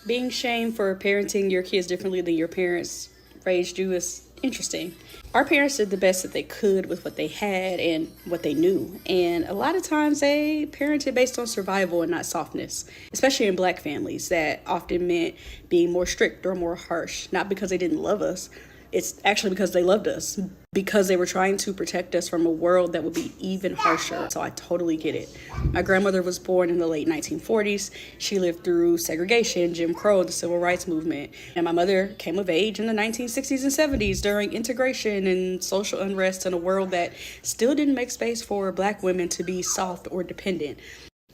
Being shamed for parenting your kids differently than your parents raised you is interesting. Our parents did the best that they could with what they had and what they knew. And a lot of times they parented based on survival and not softness, especially in Black families. That often meant being more strict or more harsh, not because they didn't love us. It's actually because they loved us, because they were trying to protect us from a world that would be even harsher. So I totally get it. My grandmother was born in the late 1940s. She lived through segregation, Jim Crow, the civil rights movement. And my mother came of age in the 1960s and 70s during integration and social unrest in a world that still didn't make space for Black women to be soft or dependent.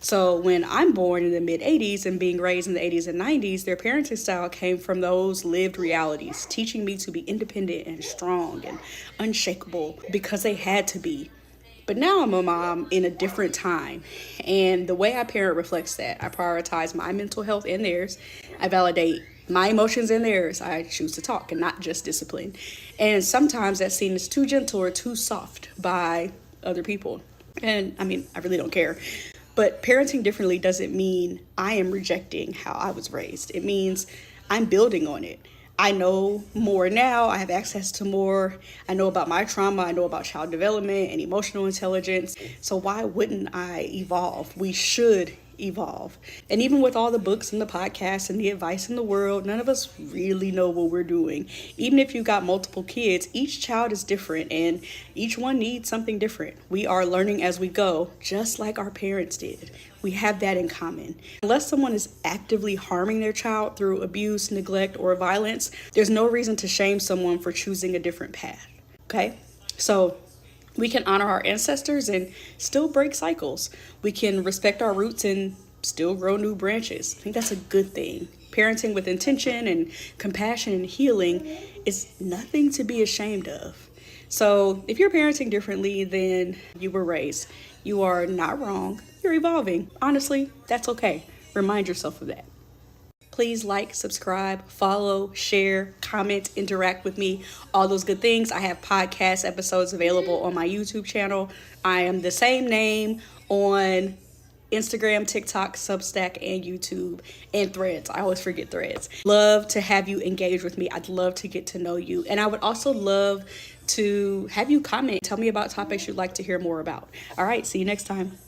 So when I'm born in the mid-'80s and being raised in the 80s and 90s, their parenting style came from those lived realities, teaching me to be independent and strong and unshakable because they had to be. But now I'm a mom in a different time, and the way I parent reflects that. I prioritize my mental health and theirs. I validate my emotions and theirs. I choose to talk and not just discipline. And sometimes that's seen as too gentle or too soft by other people. And I mean, I really don't care. But parenting differently doesn't mean I am rejecting how I was raised. It means I'm building on it. I know more now. I have access to more. I know about my trauma. I know about child development and emotional intelligence. So why wouldn't I evolve? We should evolve. And even with all the books and the podcasts and the advice in the world, none of us really know what we're doing. Even if you got multiple kids, each child is different and each one needs something different. We are learning as we go, just like our parents did. We have that in common. Unless someone is actively harming their child through abuse, neglect, or violence, there's no reason to shame someone for choosing a different path. Okay? So we can honor our ancestors and still break cycles. We can respect our roots and still grow new branches. I think that's a good thing. Parenting with intention and compassion and healing is nothing to be ashamed of. So if you're parenting differently than you were raised, you are not wrong. You're evolving. Honestly, that's okay. Remind yourself of that. Please like, subscribe, follow, share, comment, interact with me, all those good things. I have podcast episodes available on my YouTube channel. I am the same name on Instagram, TikTok, Substack, and YouTube, and Threads. I always forget Threads. Love to have you engage with me. I'd love to get to know you. And I would also love to have you comment. Tell me about topics you'd like to hear more about. All right, see you next time.